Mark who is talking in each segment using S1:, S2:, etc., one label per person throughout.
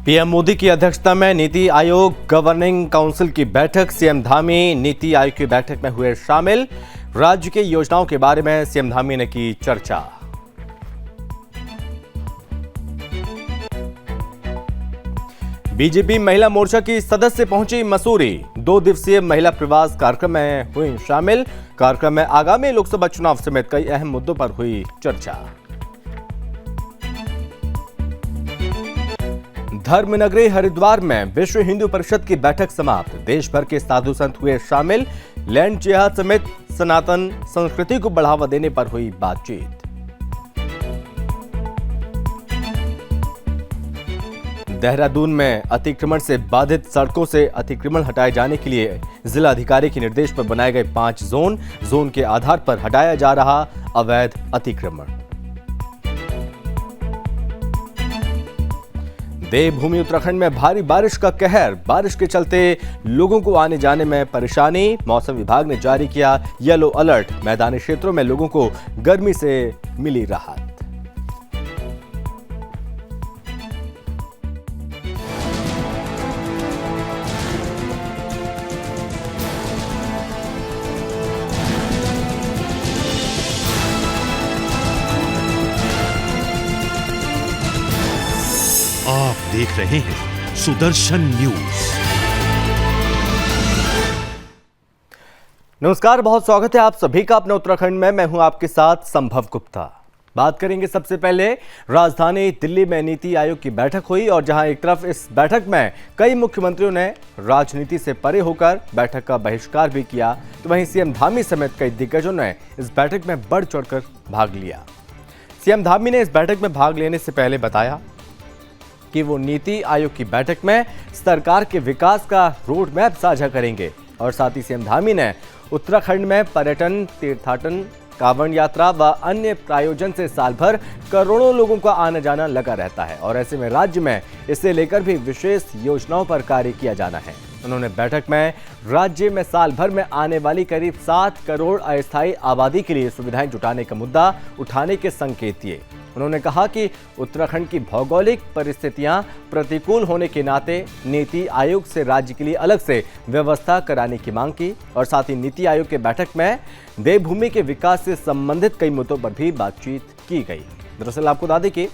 S1: PM Modi की अध्यक्षता में नीति आयोग गवर्निंग काउंसिल की बैठक। सीएम धामी नीति आयोग की बैठक में हुए शामिल। राज्य की योजनाओं के बारे में सीएम धामी ने की चर्चा। बीजेपी महिला मोर्चा की सदस्य पहुंची मसूरी। 2 दिवसीय महिला प्रवास कार्यक्रम में हुई शामिल। कार्यक्रम में आगामी लोकसभा चुनाव समेत कई अहम मुद्दों पर हुई चर्चा। धर्मनगरी हरिद्वार में विश्व हिंदू परिषद की बैठक समाप्त। देश भर के साधु संत हुए शामिल। लैंड जिहाद समेत सनातन संस्कृति को बढ़ावा देने पर हुई बातचीत। देहरादून में अतिक्रमण से बाधित सड़कों से अतिक्रमण हटाए जाने के लिए जिला अधिकारी के निर्देश पर बनाए गए 5 जोन के आधार पर हटाया जा रहा अवैध अतिक्रमण। देवभूमि उत्तराखंड में भारी बारिश का कहर। बारिश के चलते लोगों को आने जाने में परेशानी। मौसम विभाग ने जारी किया येलो अलर्ट। मैदानी क्षेत्रों में लोगों को गर्मी से मिली राहत।
S2: आप देख रहे हैं सुदर्शन न्यूज।
S1: नमस्कार, बहुत स्वागत है आप सभी का अपने उत्तराखंड में। मैं हूं आपके साथ संभव गुप्ता। बात करेंगे सबसे पहले राजधानी दिल्ली में नीति आयोग की बैठक हुई और जहां एक तरफ इस बैठक में कई मुख्यमंत्रियों ने राजनीति से परे होकर बैठक का बहिष्कार भी किया, तो वहीं सीएम धामी समेत कई दिग्गजों ने इस बैठक में बढ़ चढ़कर भाग लिया। सीएम धामी ने इस बैठक में भाग लेने से पहले बताया कि वो नीति आयोग की बैठक में सरकार के विकास का रोड मैप साझा करेंगे और साथ ही सीएम धामी ने उत्तराखंड में पर्यटन, तीर्थाटन, कांवड़ यात्रा व अन्य प्रायोजन से साल भर करोड़ों लोगों का आना जाना लगा रहता है और ऐसे में राज्य में इसे लेकर भी विशेष योजनाओं पर कार्य किया जाना है। उन्होंने बैठक में राज्य में साल भर में आने वाली करीब 7 करोड़ अस्थायी आबादी के लिए सुविधाएं जुटाने का मुद्दा उठाने के संकेत दिए। उन्होंने कहा कि उत्तराखंड की भौगोलिक परिस्थितियां प्रतिकूल होने के नाते नीति आयोग से राज्य के लिए अलग से व्यवस्था कराने की मांग की और साथ ही नीति आयोग के बैठक में देवभूमि के विकास से संबंधित कई मुद्दों पर भी बातचीत की गई। दरअसल आपको बता दें कि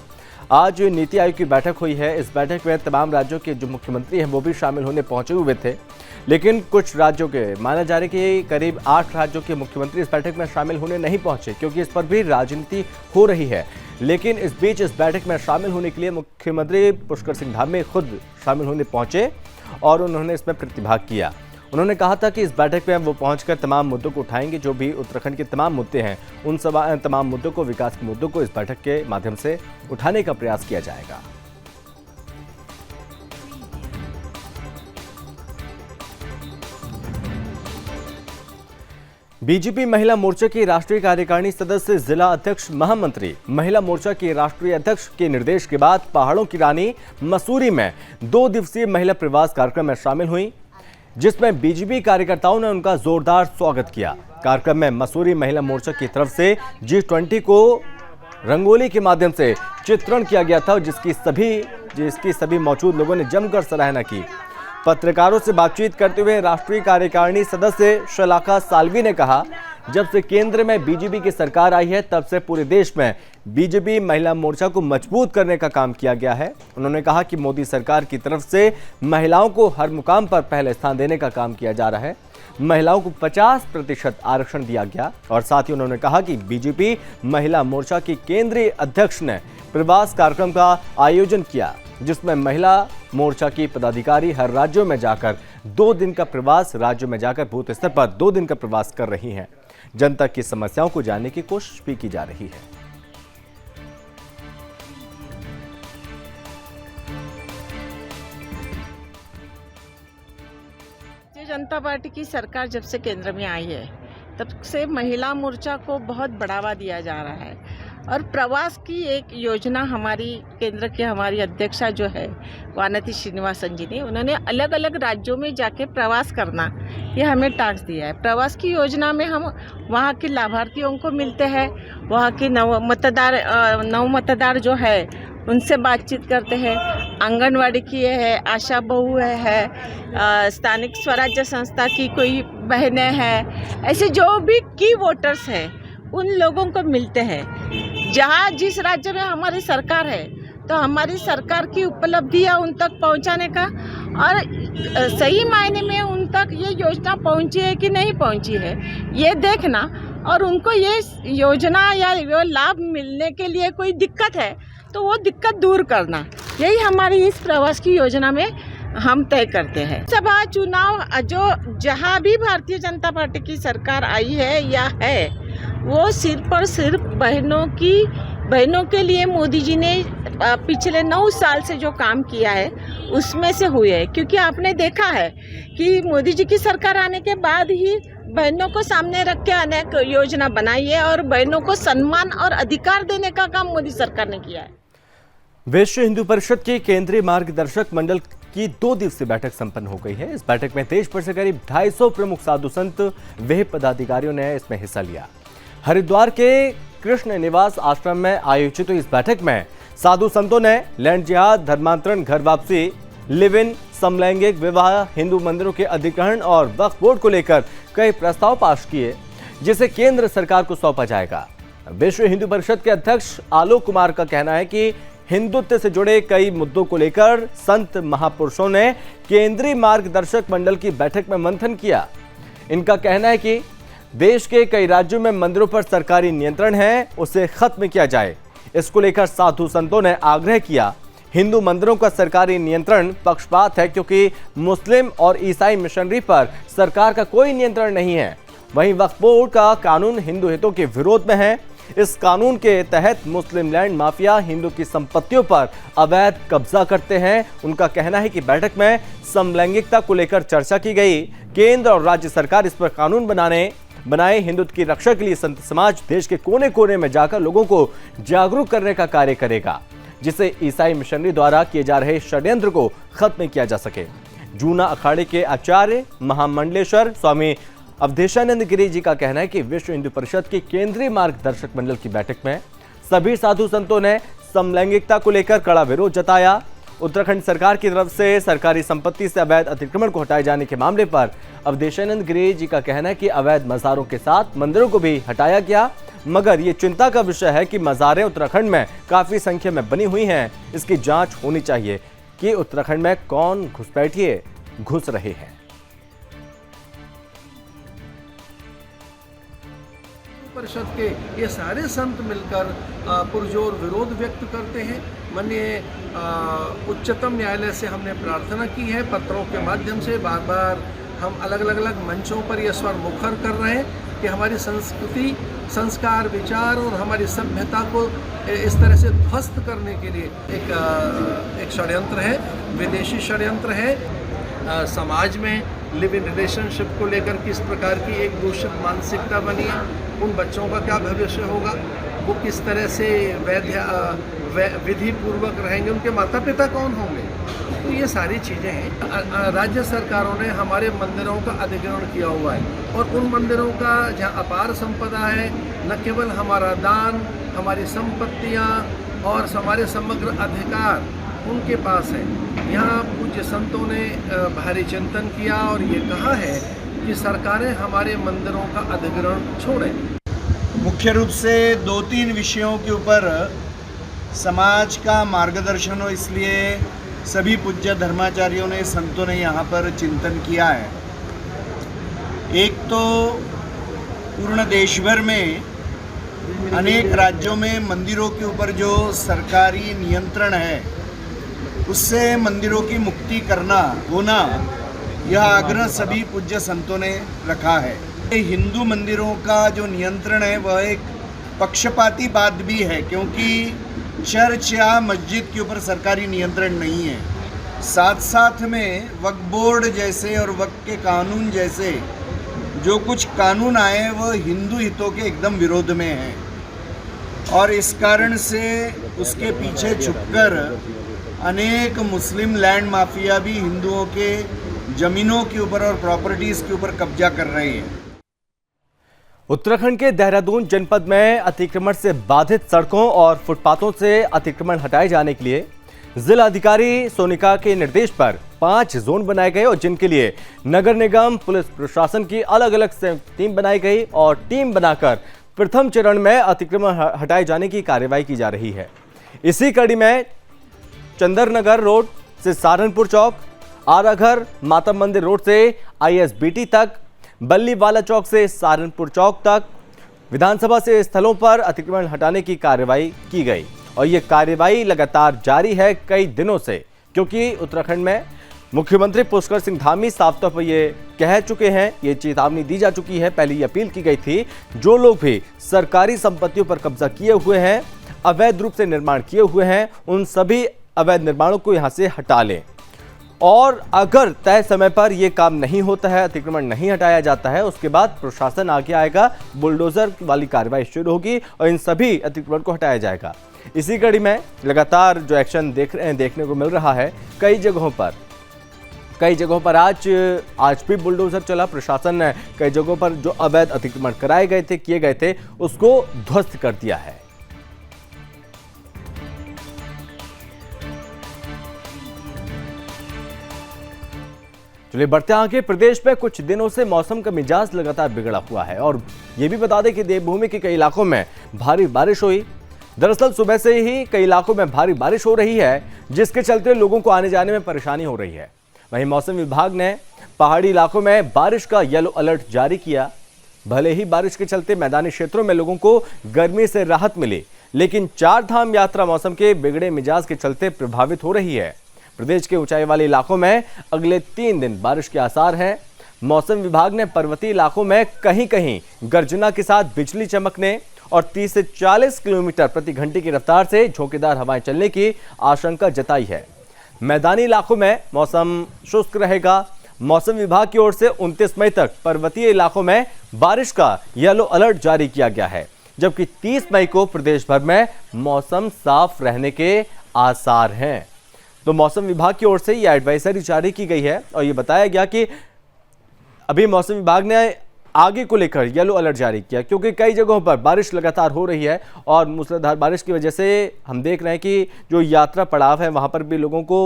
S1: आज नीति आयोग की बैठक हुई है। इस बैठक में तमाम राज्यों के जो मुख्यमंत्री हैं वो भी शामिल होने पहुंचे हुए थे, लेकिन कुछ राज्यों के माना जा रहा है कि करीब 8 राज्यों के मुख्यमंत्री इस बैठक में शामिल होने नहीं पहुंचे क्योंकि इस पर भी राजनीति हो रही है। लेकिन इस बीच इस बैठक में शामिल होने के लिए मुख्यमंत्री पुष्कर सिंह धामी खुद शामिल होने पहुंचे और उन्होंने इसमें प्रतिभाग किया। उन्होंने कहा था कि इस बैठक में वो पहुंचकर तमाम मुद्दों को उठाएंगे, जो भी उत्तराखंड के तमाम मुद्दे हैं उन तमाम मुद्दों को, विकास के मुद्दों को इस बैठक के माध्यम से उठाने का प्रयास किया जाएगा। बीजेपी महिला मोर्चा की राष्ट्रीय कार्यकारिणी सदस्य, जिला अध्यक्ष, महामंत्री, महिला मोर्चा की राष्ट्रीय अध्यक्ष के निर्देश के बाद पहाड़ों की रानी मसूरी में 2 दिवसीय महिला प्रवास कार्यक्रम में शामिल हुई, जिसमें बीजेपी कार्यकर्ताओं ने उनका जोरदार स्वागत किया। कार्यक्रम में मसूरी महिला मोर्चा की तरफ से G20 को रंगोली के माध्यम से चित्रण किया गया था, जिसकी सभी मौजूद लोगों ने जमकर सराहना की। पत्रकारों से बातचीत करते हुए राष्ट्रीय कार्यकारिणी सदस्य शलाका साल्वी ने कहा, जब से केंद्र में बीजेपी की सरकार आई है तब से पूरे देश में बीजेपी महिला मोर्चा को मजबूत करने का काम किया गया है। उन्होंने कहा कि मोदी सरकार की तरफ से महिलाओं को हर मुकाम पर पहले स्थान देने का काम किया जा रहा है। महिलाओं को 50% आरक्षण दिया गया और साथ ही उन्होंने कहा कि बीजेपी महिला मोर्चा की केंद्रीय अध्यक्ष ने प्रवास कार्यक्रम का आयोजन किया, जिसमें महिला मोर्चा की पदाधिकारी हर राज्यों में जाकर 2 दिन का प्रवास, राज्यों में जाकर बूथ स्तर पर 2 दिन का प्रवास कर रही हैं। जनता की समस्याओं को जानने की कोशिश भी की जा रही है।
S3: भारतीय जनता पार्टी की सरकार जब से केंद्र में आई है तब से महिला मोर्चा को बहुत बढ़ावा दिया जा रहा है और प्रवास की एक योजना हमारी केंद्र के हमारी अध्यक्षा जो है वानति श्रीनिवासन जी ने, उन्होंने अलग अलग राज्यों में जाके प्रवास करना ये हमें टास्क दिया है। प्रवास की योजना में हम वहाँ के लाभार्थियों को मिलते हैं, वहाँ के नव मतदार जो है उनसे बातचीत करते हैं। आंगनवाड़ी की है, आशा बहू है, स्थानिक स्वराज्य संस्था की कोई बहनें हैं, ऐसे जो भी की वोटर्स हैं उन लोगों को मिलते हैं। जहाँ जिस राज्य में हमारी सरकार है तो हमारी सरकार की उपलब्धियाँ उन तक पहुँचाने का और सही मायने में उन तक ये योजना पहुँची है कि नहीं पहुँची है ये देखना, और उनको ये योजना या वो लाभ मिलने के लिए कोई दिक्कत है तो वो दिक्कत दूर करना, यही हमारी इस प्रवास की योजना में हम तय करते हैं। सभा चुनाव जो जहाँ भी भारतीय जनता पार्टी की सरकार आई है या है, वो सिर्फ और सिर्फ बहनों के लिए मोदी जी ने पिछले 9 साल से जो काम किया है उसमें से हुए है। क्योंकि आपने देखा है कि मोदी जी की सरकार आने के बाद ही बहनों को सामने रख के अनेक योजना बनाई है और बहनों को सम्मान और अधिकार देने का काम मोदी सरकार ने किया है।
S1: विश्व हिंदू परिषद की केंद्रीय मार्गदर्शक मंडल की 2 दिवसीय बैठक संपन्न हो गई है। इस बैठक में देश भर से करीब 250 प्रमुख साधु संत व पदाधिकारियों ने इसमें हिस्सा लिया। हरिद्वार के कृष्ण निवास आश्रम में आयोजित इस बैठक में साधु संतों ने लैंड जिहाद, धर्मांतरण, घर वापसी, लिव इन, समलैंगिक विवाह, हिंदू मंदिरों के अधिग्रहण और वक्फ बोर्ड को लेकर कई प्रस्ताव पास किए, जिसे केंद्र सरकार को सौंपा जाएगा। विश्व हिंदू परिषद के अध्यक्ष आलोक कुमार का कहना है कि हिंदुत्व से जुड़े कई मुद्दों को लेकर संत महापुरुषों ने केंद्रीय मार्गदर्शक मंडल की बैठक में मंथन किया। इनका कहना है कि देश के कई राज्यों में मंदिरों पर सरकारी नियंत्रण है, उसे खत्म किया जाए। इसको लेकर साधु संतों ने आग्रह किया। हिंदू मंदिरों का सरकारी नियंत्रण पक्षपात है, क्योंकि मुस्लिम और ईसाई मिशनरी पर सरकार का कोई नियंत्रण नहीं है। वहीं वक्फ बोर्ड का कानून हिंदू हितों के विरोध में है। इस कानून के तहत मुस्लिम लैंड माफिया हिंदू की संपत्तियों पर अवैध कब्जा करते हैं। उनका कहना है कि बैठक में समलैंगिकता को लेकर चर्चा की गई। केंद्र और राज्य सरकार इस पर कानून बनाए। हिंदुत्व की रक्षा के लिए संत समाज देश के कोने कोने में जाकर लोगों को जागरूक करने का कार्य करेगा, जिससे ईसाई मिशनरी द्वारा किए जा रहे षड्यंत्र को खत्म किया जा सके। जूना अखाड़े के आचार्य महामंडलेश्वर स्वामी अवधेशानंद गिरी जी का कहना है कि विश्व हिंदू परिषद की केंद्रीय मार्गदर्शक मंडल की बैठक में सभी साधु संतों ने समलैंगिकता को लेकर कड़ा विरोध जताया। उत्तराखंड सरकार की तरफ से सरकारी संपत्ति से अवैध अतिक्रमण को हटाए जाने के मामले पर अवधेशानंद गिरी जी का कहना है कि अवैध मज़ारों के साथ मंदिरों को भी हटाया गया, मगर ये चिंता का विषय है कि मज़ारें उत्तराखंड में काफ़ी संख्या में बनी हुई हैं। इसकी जांच होनी चाहिए कि उत्तराखंड में कौन घुसपैठिए घुस रहे हैं।
S4: परिषद के ये सारे संत मिलकर पुरजोर विरोध व्यक्त करते हैं। माननीय उच्चतम न्यायालय से हमने प्रार्थना की है, पत्रों के माध्यम से बार बार हम अलग अलग मंचों पर यह स्वर मुखर कर रहे हैं कि हमारी संस्कृति, संस्कार, विचार और हमारी सभ्यता को इस तरह से ध्वस्त करने के लिए एक षड्यंत्र है, विदेशी षड्यंत्र है। समाज में लिव इन रिलेशनशिप को लेकर किस प्रकार की एक दूषित मानसिकता बनी है, उन बच्चों का क्या भविष्य होगा, वो किस तरह से विधि पूर्वक रहेंगे, उनके माता पिता कौन होंगे, तो ये सारी चीज़ें हैं। राज्य सरकारों ने हमारे मंदिरों का अधिग्रहण किया हुआ है और उन मंदिरों का जहाँ अपार संपदा है, न केवल हमारा दान, हमारी संपत्तियाँ और हमारे समग्र अधिकार उनके पास है। यहाँ पूज्य संतों ने भारी चिंतन किया और ये कहा है कि सरकारें हमारे मंदिरों का अधिग्रहण छोड़ें।
S5: मुख्य रूप से 2-3 विषयों के ऊपर समाज का मार्गदर्शन हो, इसलिए सभी पूज्य धर्माचार्यों ने, संतों ने यहाँ पर चिंतन किया है। एक तो पूर्ण देश भर में अनेक राज्यों में मंदिरों के ऊपर जो सरकारी नियंत्रण है उससे मंदिरों की मुक्ति करना होना, यह आग्रह सभी पूज्य संतों ने रखा है। हिंदू मंदिरों का जो नियंत्रण है वह एक पक्षपाती बात भी है, क्योंकि चर्च या मस्जिद के ऊपर सरकारी नियंत्रण नहीं है। साथ साथ में वक्फ बोर्ड जैसे और वक्फ के कानून जैसे जो कुछ कानून आए वह हिंदू हितों के एकदम विरोध में हैं और इस कारण से उसके पीछे छुपकर अनेक मुस्लिम लैंड माफिया भी हिंदुओं के जमीनों के ऊपर और प्रॉपर्टीज़ के ऊपर कब्जा कर रहे हैं।
S1: उत्तराखंड के देहरादून जनपद में अतिक्रमण से बाधित सड़कों और फुटपाथों से अतिक्रमण हटाए जाने के लिए जिलाधिकारी सोनिका के निर्देश पर 5 जोन बनाए गए और जिनके लिए नगर निगम पुलिस प्रशासन की अलग अलग टीम बनाई गई और टीम बनाकर प्रथम चरण में अतिक्रमण हटाए जाने की कार्रवाई की जा रही है। इसी कड़ी में चंदरनगर रोड से सहारनपुर चौक, आराघर माता मंदिर रोड से ISBT तक, बल्लीवाला चौक से सहारनपुर चौक तक विधानसभा से स्थलों पर अतिक्रमण हटाने की कार्रवाई की गई और ये कार्रवाई लगातार जारी है कई दिनों से, क्योंकि उत्तराखंड में मुख्यमंत्री पुष्कर सिंह धामी साफ तौर पर ये कह चुके हैं, ये चेतावनी दी जा चुकी है, पहले ये अपील की गई थी, जो लोग भी सरकारी संपत्तियों पर कब्जा किए हुए हैं, अवैध रूप से निर्माण किए हुए हैं, उन सभी अवैध निर्माणों को यहां से हटा लें और अगर तय समय पर यह काम नहीं होता है, अतिक्रमण नहीं हटाया जाता है, उसके बाद प्रशासन आगे आएगा, बुलडोजर वाली कार्रवाई शुरू होगी और इन सभी अतिक्रमण को हटाया जाएगा। इसी कड़ी में लगातार जो एक्शन देखने को मिल रहा है कई जगहों पर आज भी बुलडोजर चला। प्रशासन ने कई जगहों पर जो अवैध अतिक्रमण कराए गए थे, किए गए थे, उसको ध्वस्त कर दिया है। चलिए बढ़ते आगे। प्रदेश में कुछ दिनों से मौसम का मिजाज लगातार बिगड़ा हुआ है और यह भी बता दें कि देवभूमि के कई इलाकों में भारी बारिश हुई। दरअसल सुबह से ही कई इलाकों में भारी बारिश हो रही है, जिसके चलते लोगों को आने जाने में परेशानी हो रही है। वहीं मौसम विभाग ने पहाड़ी इलाकों में बारिश का येलो अलर्ट जारी किया। भले ही बारिश के चलते मैदानी क्षेत्रों में लोगों को गर्मी से राहत मिली, लेकिन चार धाम यात्रा मौसम के बिगड़े मिजाज के चलते प्रभावित हो रही है। प्रदेश के ऊंचाई वाले इलाकों में अगले 3 दिन बारिश के आसार हैं। मौसम विभाग ने पर्वतीय इलाकों में कहीं कहीं गर्जना के साथ बिजली चमकने और 30 से 40 किलोमीटर प्रति घंटे की रफ्तार से झोंकेदार हवाएं चलने की आशंका जताई है। मैदानी इलाकों में मौसम शुष्क रहेगा। मौसम विभाग की ओर से 29 मई तक पर्वतीय इलाकों में बारिश का येलो अलर्ट जारी किया गया है, जबकि 30 मई को प्रदेश भर में मौसम साफ रहने के आसार हैं। तो मौसम विभाग की ओर से यह एडवाइजरी जारी की गई है और यह बताया गया कि अभी मौसम विभाग ने आगे को लेकर येलो अलर्ट जारी किया, क्योंकि कई जगहों पर बारिश लगातार हो रही है और मूसलाधार बारिश की वजह से हम देख रहे हैं कि जो यात्रा पड़ाव है वहां पर भी लोगों को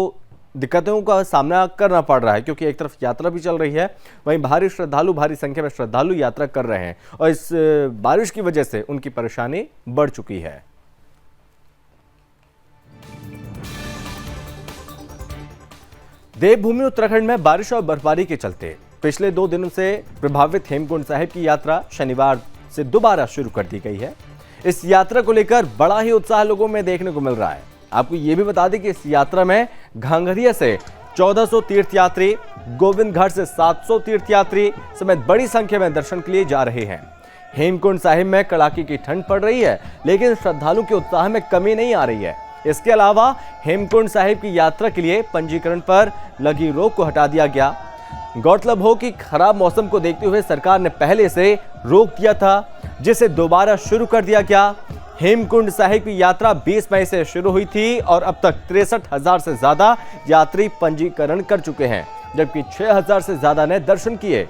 S1: दिक्कतों का सामना करना पड़ रहा है, क्योंकि एक तरफ यात्रा भी चल रही है, वहीं भारी संख्या में श्रद्धालु यात्रा कर रहे हैं और इस बारिश की वजह से उनकी परेशानी बढ़ चुकी है। देवभूमि उत्तराखंड में बारिश और बर्फबारी के चलते पिछले 2 दिनों से प्रभावित हेमकुंड साहिब की यात्रा शनिवार से दोबारा शुरू कर दी गई है। इस यात्रा को लेकर बड़ा ही उत्साह लोगों में देखने को मिल रहा है। आपको ये भी बता दें कि इस यात्रा में घांघरिया से 1400 तीर्थयात्री, गोविंद घाट से 700 तीर्थयात्री समेत बड़ी संख्या में दर्शन के लिए जा रहे हैं। हेमकुंड साहिब में कड़ाके की ठंड पड़ रही है, लेकिन श्रद्धालुओं के उत्साह में कमी नहीं आ रही है। इसके अलावा हेमकुंड साहिब की यात्रा के लिए पंजीकरण पर लगी रोक को हटा दिया गया। गौरतलब हो कि खराब मौसम को देखते हुए सरकार ने पहले से रोक दिया था, जिसे दोबारा शुरू कर दिया गया। हेमकुंड साहिब की यात्रा 20 मई से शुरू हुई थी और अब तक 63,000 से ज्यादा यात्री पंजीकरण कर चुके हैं, जबकि 6,000 से ज्यादा ने दर्शन किए।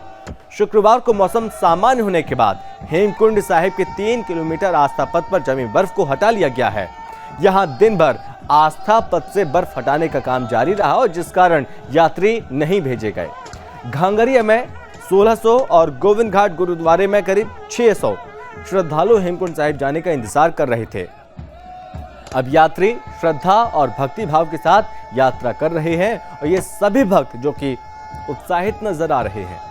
S1: शुक्रवार को मौसम सामान्य होने के बाद हेमकुंड साहिब के 3 किलोमीटर आस्था पथ पर जमी बर्फ को हटा लिया गया है। यहां दिन भर आस्था पथ से बर्फ हटाने का काम जारी रहा और जिस कारण यात्री नहीं भेजे गए। घांघरिया में 1600 और गोविंद घाट गुरुद्वारे में करीब 600 श्रद्धालु हेमकुंड साहिब जाने का इंतजार कर रहे थे। अब यात्री श्रद्धा और भक्ति भाव के साथ यात्रा कर रहे हैं और ये सभी भक्त जो कि उत्साहित नजर आ रहे हैं।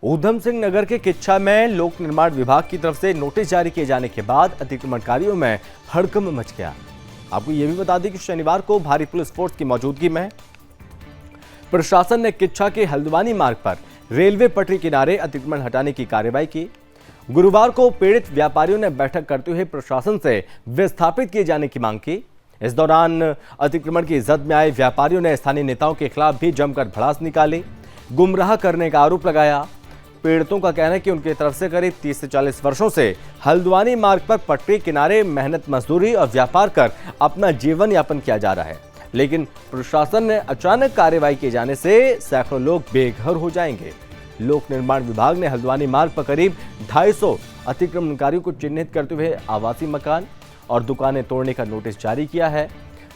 S1: ऊधम सिंह नगर के किच्छा में लोक निर्माण विभाग की तरफ से नोटिस जारी किए जाने के बाद अतिक्रमणकारियों में हड़कंप मच गया। आपको यह भी बता दें कि शनिवार को भारी पुलिस फोर्स की मौजूदगी में प्रशासन ने किच्छा के हल्द्वानी मार्ग पर रेलवे पटरी किनारे अतिक्रमण हटाने की कार्रवाई की। गुरुवार को पीड़ित व्यापारियों ने बैठक करते हुए प्रशासन से विस्थापित किए जाने की मांग की। इस दौरान अतिक्रमण की जद में आए व्यापारियों ने स्थानीय नेताओं के खिलाफ भी जमकर भड़ास निकाली, गुमराह करने का आरोप लगाया। पीड़ितों का कहना है कि उनकी तरफ से करीब 30 से 40 वर्षों से हल्द्वानी मार्ग पर पटरी किनारे मेहनत मजदूरी और व्यापार कर अपना जीवन यापन किया जा रहा है, लेकिन प्रशासन ने अचानक कार्रवाई किए जाने से सैकड़ों लोग बेघर हो जाएंगे। लोक निर्माण विभाग ने हल्द्वानी मार्ग पर करीब 250 अतिक्रमणकारियों को चिन्हित करते हुए आवासीय मकान और दुकानें तोड़ने का नोटिस जारी किया है।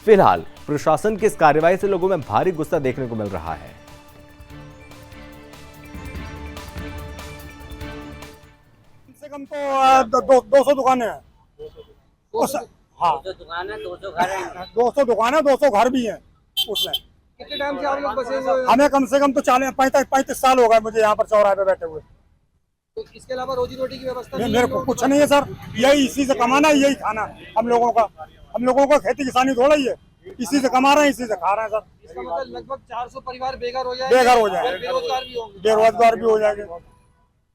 S1: फिलहाल प्रशासन की इस कार्रवाई से लोगों में भारी गुस्सा देखने को मिल रहा है।
S6: कम से कम तो 200 दुकानें हैं। हाँ
S7: 200 दुकान है, 200 घर हैं।
S6: 200 दुकानें, 200 घर भी हैं उसमें।
S8: कितने टाइम से आप लोग बसे हुए हो?
S6: हमें कम से कम तो 35 साल हो गए मुझे यहाँ पर चौराहे पे बैठे हुए।
S8: तो इसके अलावा रोजी रोटी की व्यवस्था
S6: मेरे को कुछ नहीं है सर, यही इसी से कमाना है, यही खाना हम लोगों का खेती किसानी थोड़ा ही है, इसी से कमा रहे हैं, इसी से खा रहे हैं सर।
S8: इसका मतलब लगभग 400 परिवार बेघर हो जाएंगे, बेरोजगार भी होंगे।
S6: बेरोजगार भी हो जाएंगे।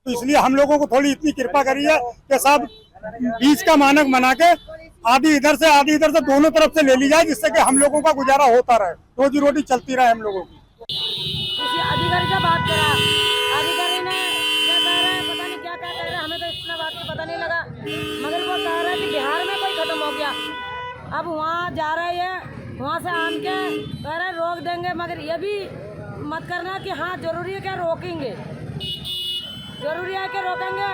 S6: तो इसलिए हम लोगों को थोड़ी इतनी कृपा करी है कि साहब बीच का मानक बना के आधी इधर से दोनों तरफ से ले ली जाए, जिससे कि हम लोगों का गुजारा होता रहे, रोजी रोटी चलती रहे हम लोगों की।
S9: किसी अधिकारी से बात करा, अधिकारी ने क्या कह रहे हैं पता नहीं क्या कह रहे हैं, हमें तो इतना बात का पता नहीं लगा, मगर वो कह रहे हैं कि बिहार में कोई खत्म हो गया। अब वहाँ जा रहे हैं, वहाँ से आन के कह रहे रोक देंगे, मगर ये भी मत करना कि हाँ जरूरी है क्या रोकेंगे, जरूरी है कि रोकेंगे,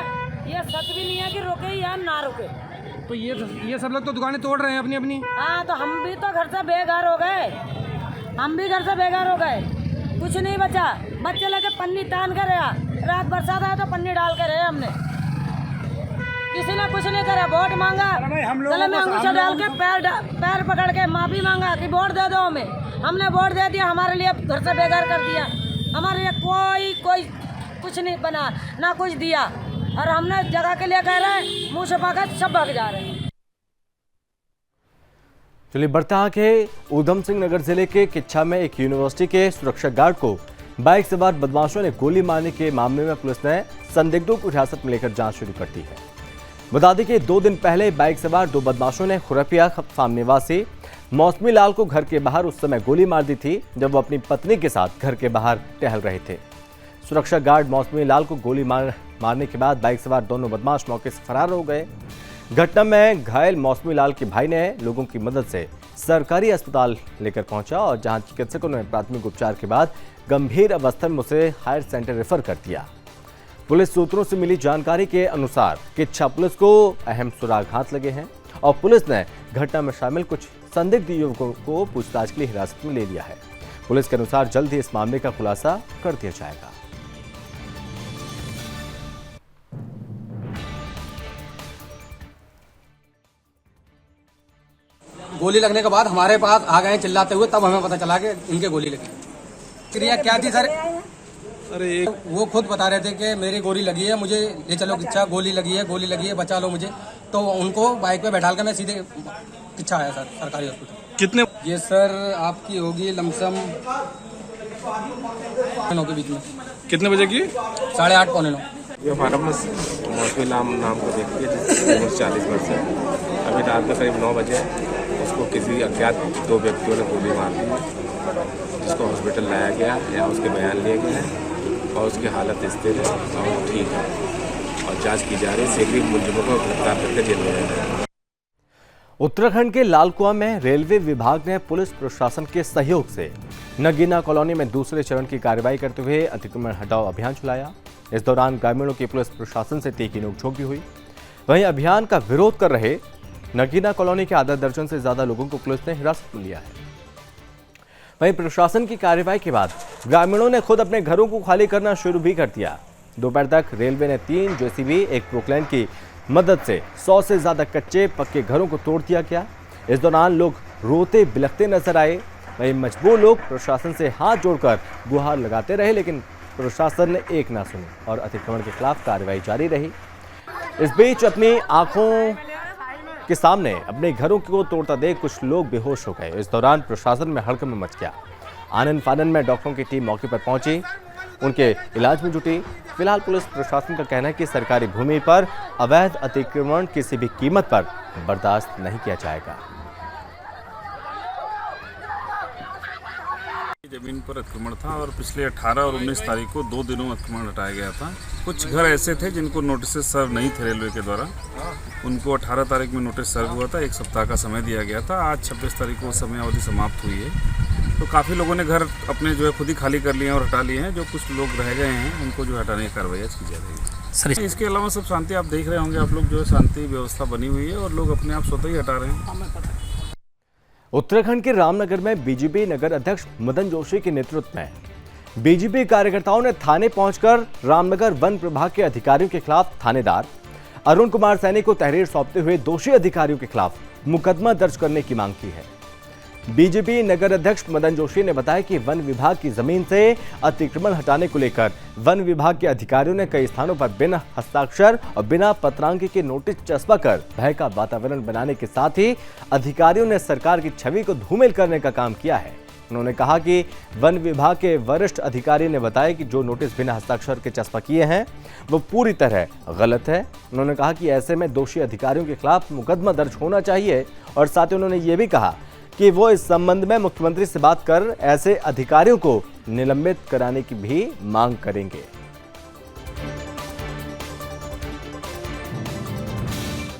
S9: ये सच भी नहीं है कि रोके या ना रोके।
S8: तो ये सब लोग तो दुकानें तोड़ रहे हैं अपनी अपनी।
S9: हाँ तो हम भी तो घर से बेघर हो गए, कुछ नहीं बचा, बच्चे लेके पन्नी तान कर रहा, रात बरसात आया तो पन्नी डाल के रहे हमने, किसी ने कुछ नहीं करा। वोट मांगा, गले में अंगूठा डाल के पैर पकड़ के माफी मांगा कि वोट दे दो हमें, हमने वोट दे दिया, हमारे लिए घर से बेघर कर दिया, हमारे लिए कोई कुछ नहीं बना, ना कुछ दिया, और हमने जगह के लिए कह रहे हैं मुँह छुपाकर सब भाग जा रहे हैं।
S1: चलिए बर्ताहा के ऊधम सिंह नगर जिले के किच्छा में एक यूनिवर्सिटी के सुरक्षा गार्ड को बाइक सवार बदमाशों ने गोली मारने के मामले में पुलिस ने संदिग्धों को हिरासत में लेकर जांच शुरू कर दी है। बता दें कि 2 दिन पहले बाइक सवार 2 बदमाशों ने खुरपिया फार्म निवासी मौसमी लाल को घर के बाहर उस समय गोली मार दी थी जब वो अपनी पत्नी के साथ घर के बाहर टहल रहे थे। सुरक्षा गार्ड मौसमी लाल को गोली मारने के बाद बाइक सवार दोनों बदमाश मौके से फरार हो गए। घटना में घायल मौसमी लाल के भाई ने लोगों की मदद से सरकारी अस्पताल लेकर पहुंचा और जहां चिकित्सकों ने प्राथमिक उपचार के बाद गंभीर अवस्था में उसे हायर सेंटर रेफर कर दिया। पुलिस सूत्रों से मिली जानकारी के अनुसार किच्छा पुलिस को अहम सुराग हाथ लगे हैं और पुलिस ने घटना में शामिल कुछ संदिग्ध युवकों को पूछताछ के लिए हिरासत में ले लिया है। पुलिस के अनुसार जल्द ही इस मामले का खुलासा कर दिया जाएगा।
S10: गोली लगने के बाद हमारे पास आ गए चिल्लाते हुए, तब हमें पता चला कि इनके गोली लगी। क्रिया क्या थी सर? अरे वो खुद बता रहे थे कि मेरी गोली लगी है, मुझे ले चलो किच्छा, गोली लगी है, बचा लो मुझे। तो उनको बाइक पे बैठाल कर मैं सीधे किच्छा आया सर, सरकारी हॉस्पिटल।
S2: कितने?
S10: ये सर आपकी होगी लमसम 9 के बीच में।
S2: कितने बजे की?
S10: 8:30 पौने 9।
S11: ये हमारा मौसमी नाम को देखती है, जिसकी उम्र 40 वर्ष है। अभी रात में करीब 9 बजे उसको किसी अज्ञात 2 व्यक्तियों ने गोली मार दी, जिसको हॉस्पिटल लाया गया, यहाँ उसके बयान लिए गए हैं और उसकी हालत स्थिर है और ठीक है और जांच की जा रही है। शीघ्र मुलजिमों को गिरफ्तार करके जेल में जाएगा।
S1: उत्तराखंड के लालकुआं में रेलवे विभाग ने पुलिस प्रशासन के सहयोग से नगीना कॉलोनी में दूसरे चरण की कार्रवाई करते हुए अतिक्रमण हटाओ अभियान चलाया। इस दौरान ग्रामीणों की पुलिस प्रशासन से तीखी नोकझोंक भी हुई। वहीं अभियान का विरोध कर रहे नगीना कॉलोनी के आधा दर्जन से ज्यादा लोगों को पुलिस ने हिरासत में लिया है। वहीं प्रशासन की कार्रवाई के बाद ग्रामीणों ने खुद अपने घरों को खाली करना शुरू भी कर दिया। दोपहर तक रेलवे ने 3 जेसीबी, एक प्रोक्लेन की मदद से 100 से ज्यादा कच्चे पक्के घरों को तोड़ दिया गया। इस दौरान लोग रोते बिलखते नजर आए। वहीं मजबूर लोग प्रशासन से हाथ जोड़कर गुहार लगाते रहे, लेकिन प्रशासन ने एक ना सुनी और अतिक्रमण के खिलाफ कार्रवाई जारी रही। इस बीच अपनी आंखों के सामने अपने घरों को तोड़ता देख कुछ लोग बेहोश हो गए। इस दौरान प्रशासन में हड़कंप मच गया। आनन फानन में डॉक्टरों की टीम मौके पर पहुंची, उनके इलाज में जुटी। फिलहाल पुलिस प्रशासन का कहना है कि सरकारी भूमि पर अवैध अतिक्रमण किसी भी कीमत पर बर्दाश्त नहीं किया जाएगा।
S12: जमीन पर अतिक्रमण था और पिछले 18 और 19 तारीख को 2 दिनों में अतिक्रमण हटाया गया था। कुछ घर ऐसे थे जिनको नोटिस सर्व नहीं थे रेलवे के द्वारा, उनको 18 तारीख में नोटिस सर्व हुआ था, 1 सप्ताह का समय दिया गया था। आज 26 तारीख को समय अवधि समाप्त हुई है, तो काफ़ी लोगों ने घर अपने जो है खुद ही खाली कर लिए हैं और हटा लिए हैं। जो कुछ लोग रह गए हैं उनको जो हटाने की कार्रवाई की जा रही है सर। इसके अलावा सब शांति आप देख रहे होंगे, आप लोग जो है शांति व्यवस्था बनी हुई है और लोग अपने आप स्वतः ही हटा रहे हैं।
S1: उत्तराखंड के रामनगर में बीजेपी नगर अध्यक्ष मदन जोशी के नेतृत्व में बीजेपी कार्यकर्ताओं ने थाने पहुंचकर रामनगर वन प्रभाग के अधिकारियों के खिलाफ थानेदार अरुण कुमार सैनी को तहरीर सौंपते हुए दोषी अधिकारियों के खिलाफ मुकदमा दर्ज करने की मांग की है। बीजेपी नगर अध्यक्ष मदन जोशी ने बताया कि वन विभाग की जमीन से अतिक्रमण हटाने को लेकर वन विभाग के अधिकारियों ने कई स्थानों पर बिना हस्ताक्षर और बिना पत्रांक के नोटिस चस्पा कर भय का वातावरण बनाने के साथ ही अधिकारियों ने सरकार की छवि को धूमिल करने का काम किया है। उन्होंने कहा कि वन विभाग के वरिष्ठ अधिकारी ने बताया कि जो नोटिस बिना हस्ताक्षर के चस्पा किए हैं वो पूरी तरह गलत है। उन्होंने कहा कि ऐसे में दोषी अधिकारियों के खिलाफ मुकदमा दर्ज होना चाहिए और साथ ही उन्होंने ये भी कहा कि वो इस संबंध में मुख्यमंत्री से बात कर ऐसे अधिकारियों को निलंबित कराने की भी मांग करेंगे।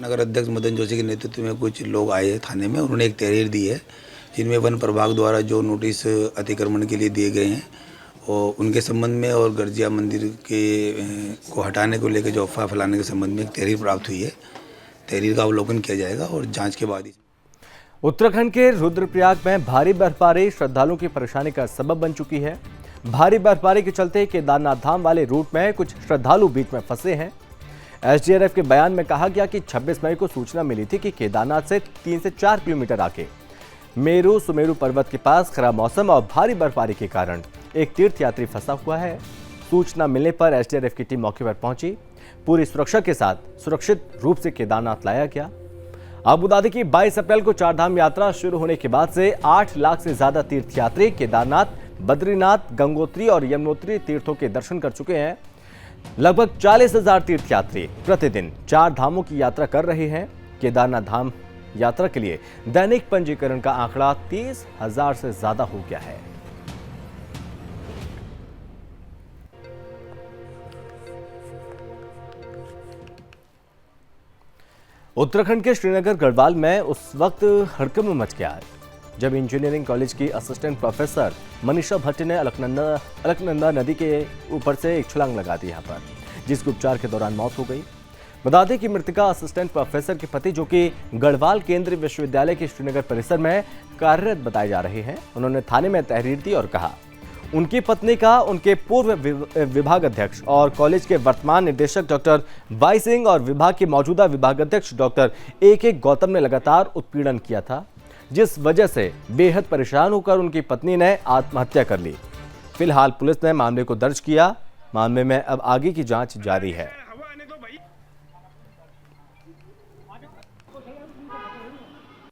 S13: नगर अध्यक्ष मदन जोशी के नेतृत्व में कुछ लोग आए हैं थाने में, उन्होंने एक तहरीर दी है जिनमें वन प्रभाग द्वारा जो नोटिस अतिक्रमण के लिए दिए गए हैं और उनके संबंध में और गर्जिया मंदिर के को हटाने को लेकर जो अफवाह फैलाने के संबंध में एक तहरीर प्राप्त हुई है। तहरीर का अवलोकन किया जाएगा और जांच के बाद ही।
S1: उत्तराखंड के रुद्रप्रयाग में भारी बर्फबारी श्रद्धालुओं की परेशानी का सबब बन चुकी है। भारी बर्फबारी के चलते केदारनाथ धाम वाले रूट में कुछ श्रद्धालु बीच में फंसे हैं। एसडीआरएफ के बयान में कहा गया कि 26 मई को सूचना मिली थी कि केदारनाथ से 3 से 4 किलोमीटर आगे मेरू सुमेरु पर्वत के पास खराब मौसम और भारी बर्फबारी के कारण एक तीर्थयात्री फंसा हुआ है। सूचना मिलने पर एसडीआरएफ की टीम मौके पर पहुंची। पूरी सुरक्षा के साथ सुरक्षित रूप से केदारनाथ लाया गया। आपको बता दें कि 22 अप्रैल को चारधाम यात्रा शुरू होने के बाद से 8 लाख से ज्यादा तीर्थयात्री केदारनाथ, बद्रीनाथ, गंगोत्री और यमुनोत्री तीर्थों के दर्शन कर चुके हैं। लगभग 40,000 तीर्थयात्री प्रतिदिन 4 धामों की यात्रा कर रहे हैं। केदारनाथ धाम यात्रा के लिए दैनिक पंजीकरण का आंकड़ा 30,000 से ज्यादा हो गया है। उत्तराखंड के श्रीनगर गढ़वाल में उस वक्त हड़कंप मच गया जब इंजीनियरिंग कॉलेज की असिस्टेंट प्रोफेसर मनीषा भट्ट ने अलकनंदा नदी के ऊपर से एक छलांग लगा दी यहां पर, जिसकी उपचार के दौरान मौत हो गई। बता दें कि मृतका असिस्टेंट प्रोफेसर के पति, जो कि गढ़वाल केंद्रीय विश्वविद्यालय के श्रीनगर परिसर में कार्यरत बताए जा रहे हैं, उन्होंने थाने में तहरीर दी और कहा उनकी पत्नी का उनके पूर्व विभाग अध्यक्ष और कॉलेज के वर्तमान निदेशक डॉक्टर वाई सिंह और विभाग के मौजूदा विभाग अध्यक्ष डॉक्टर ए गौतम ने लगातार उत्पीड़न किया था, जिस वजह से बेहद परेशान होकर उनकी पत्नी ने आत्महत्या कर ली। फिलहाल पुलिस ने मामले को दर्ज किया। मामले में अब आगे की जांच जारी है।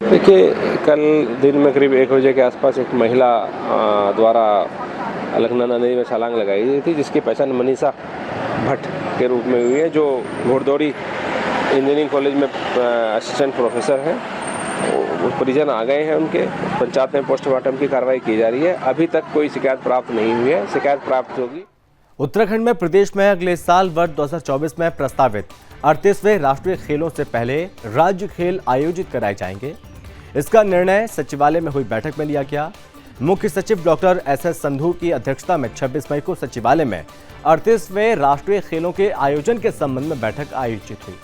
S11: देखिए, कल दिन में करीब 1 बजे के आसपास एक महिला द्वारा अलकनंदा नदी में छलांग लगाई गई थी, जिसकी पहचान मनीषा भट्ट के रूप में हुई है, जो घोड़दौड़ी इंजीनियरिंग कॉलेज में असिस्टेंट प्रोफेसर हैं। परिजन आ गए हैं उनके, पंचायत में पोस्टमार्टम की कार्रवाई की जा रही है। अभी तक कोई शिकायत प्राप्त नहीं हुई है, शिकायत प्राप्त होगी।
S1: उत्तराखंड में प्रदेश में अगले साल वर्ष 2024 में प्रस्तावित 38वें राष्ट्रीय खेलों से पहले राज्य खेल आयोजित कराए जाएंगे। इसका निर्णय सचिवालय में हुई बैठक में लिया गया। मुख्य सचिव डॉक्टर एस संधू की अध्यक्षता में 26 मई को सचिवालय में 38वें राष्ट्रीय खेलों के आयोजन के संबंध में बैठक आयोजित हुई।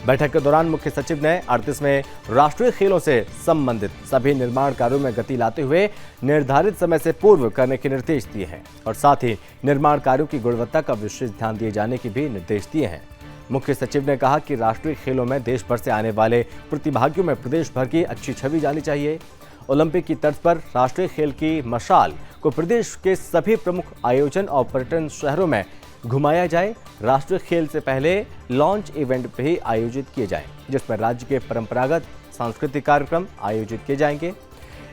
S1: बैठक के दौरान मुख्य सचिव ने 38वें राष्ट्रीय खेलों से संबंधित सभी निर्माण कार्यों में गति लाते हुए निर्धारित समय से पूर्व करने के निर्देश दिए हैं और साथ ही निर्माण कार्यों की गुणवत्ता का विशेष ध्यान दिए जाने के भी निर्देश दिए हैं। मुख्य सचिव ने कहा कि राष्ट्रीय खेलों में देश भर से आने वाले प्रतिभागियों में प्रदेश भर की अच्छी छवि जानी चाहिए। ओलंपिक की तर्ज पर राष्ट्रीय खेल की मशाल को प्रदेश के सभी प्रमुख आयोजन और पर्यटन शहरों में घुमाया जाए। राष्ट्रीय खेल से पहले लॉन्च इवेंट भी आयोजित किए जाएं, जिसमें राज्य के परंपरागत सांस्कृतिक कार्यक्रम आयोजित किए जाएंगे।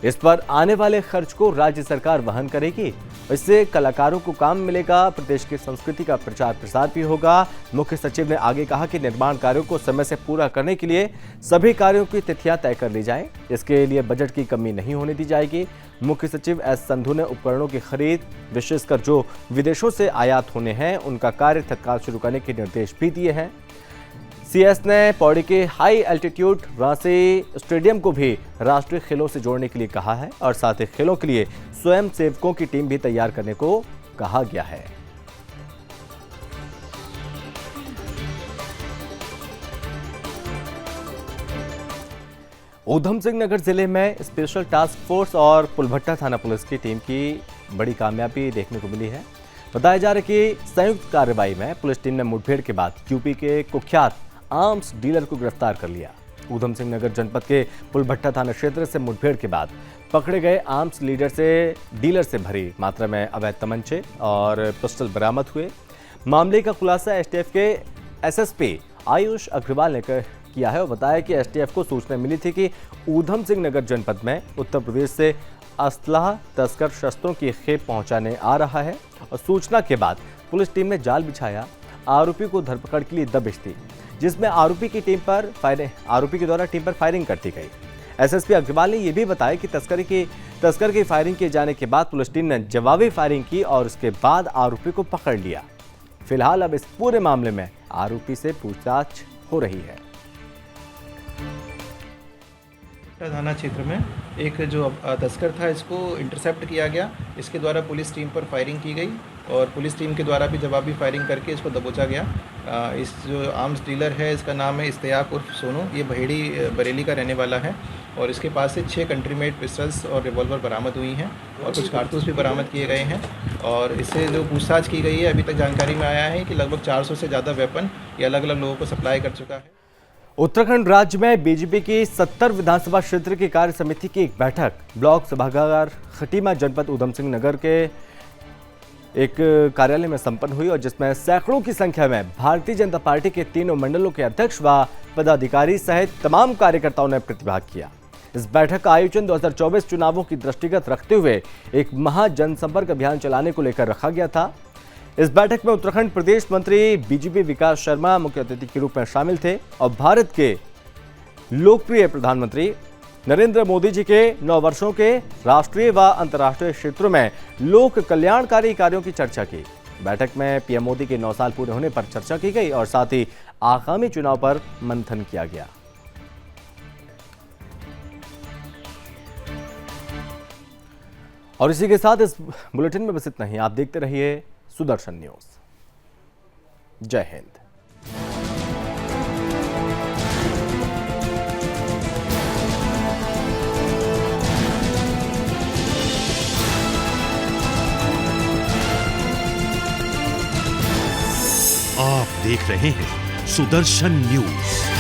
S1: इस पर आने वाले खर्च को राज्य सरकार वहन करेगी। इससे कलाकारों को काम मिलेगा, प्रदेश की संस्कृति का प्रचार प्रसार भी होगा। मुख्य सचिव ने आगे कहा कि निर्माण कार्यों को समय से पूरा करने के लिए सभी कार्यों की तिथियां तय कर ली जाएं। इसके लिए बजट की कमी नहीं होने दी जाएगी। मुख्य सचिव एस संधू ने उपकरणों की खरीद, विशेषकर जो विदेशों से आयात होने हैं, उनका कार्य तत्काल शुरू करने के निर्देश भी दिए हैं। सीएस ने पौड़ी के हाई एल्टीट्यूड रांसी स्टेडियम को भी राष्ट्रीय खेलों से जोड़ने के लिए कहा है और साथ ही खेलों के लिए स्वयं सेवकों की टीम भी तैयार करने को कहा गया है। ऊधम सिंह नगर जिले में स्पेशल टास्क फोर्स और पुलभट्टा थाना पुलिस की टीम की बड़ी कामयाबी देखने को मिली है। बताया जा रहा है कि संयुक्त कार्रवाई में पुलिस टीम ने मुठभेड़ के बाद यूपी के कुख्यात आर्म्स डीलर को गिरफ्तार कर लिया। ऊधम सिंह नगर जनपद के पुलभट्टा थाना क्षेत्र से मुठभेड़ के बाद पकड़े गए आर्म्स डीलर से भरी मात्रा में अवैध तमंचे और पिस्टल बरामद हुए। मामले का खुलासा एसटीएफ के एसएसपी आयुष अग्रवाल ने किया है और बताया कि एसटीएफ को सूचना मिली थी कि ऊधम सिंह नगर जनपद में उत्तर प्रदेश से असलाह तस्कर शस्त्रों की खेप पहुंचाने आ रहा है और सूचना के बाद पुलिस टीम ने जाल बिछाया। आरोपी को धरपकड़ के लिए दबिश दी, जिसमें आरोपी के द्वारा टीम पर फायरिंग कर दी गई। एसएसपी अग्रवाल ने यह भी बताया कि तस्कर की फायरिंग किए जाने के बाद पुलिस टीम ने जवाबी फायरिंग की और उसके बाद आरोपी को पकड़ लिया। फिलहाल अब इस पूरे मामले में आरोपी से पूछताछ हो रही है।
S14: थाना क्षेत्र में एक जो तस्कर था, इसको इंटरसेप्ट किया गया। इसके द्वारा पुलिस टीम पर फायरिंग की गई और पुलिस टीम के द्वारा भी जवाबी फायरिंग करके इसको दबोचा गया। इस जो आर्म्स डीलर है, इसका नाम है इस्तेयाक उर्फ सोनू। ये बहेड़ी बरेली का रहने वाला है और इसके पास से 6 कंट्री मेड पिस्टल्स और रिवॉल्वर बरामद हुई हैं और कुछ कारतूस भी बरामद किए गए हैं। और इससे जो पूछताछ की गई है, अभी तक जानकारी में आया है कि लगभग 400 से ज़्यादा वेपन ये अलग अलग लोगों को सप्लाई कर चुका है।
S1: उत्तराखंड राज्य में बीजेपी की 70 विधानसभा क्षेत्र की कार्य समिति की एक बैठक ब्लॉक सभागार खटीमा जनपद ऊधम सिंह नगर के एक कार्यालय में संपन्न हुई और जिसमें सैकड़ों की संख्या में भारतीय जनता पार्टी के तीनों मंडलों के अध्यक्ष व पदाधिकारी सहित तमाम कार्यकर्ताओं ने प्रतिभाग किया। इस बैठक का आयोजन 2024 चुनावों की दृष्टिगत रखते हुए एक महा जनसंपर्क अभियान चलाने को लेकर रखा गया था। इस बैठक में उत्तराखंड प्रदेश मंत्री बीजेपी विकास शर्मा मुख्य अतिथि के रूप में शामिल थे और भारत के लोकप्रिय प्रधानमंत्री नरेंद्र मोदी जी के 9 वर्षों के राष्ट्रीय व अंतर्राष्ट्रीय क्षेत्रों में लोक कल्याणकारी कार्यों की चर्चा की। बैठक में पीएम मोदी के 9 साल पूरे होने पर चर्चा की गई और साथ ही आगामी चुनाव पर मंथन किया गया। और इसी के साथ इस बुलेटिन में बस इतना ही। आप देखते रहिए सुदर्शन न्यूज। जय हिंद।
S2: आप देख रहे हैं सुदर्शन न्यूज।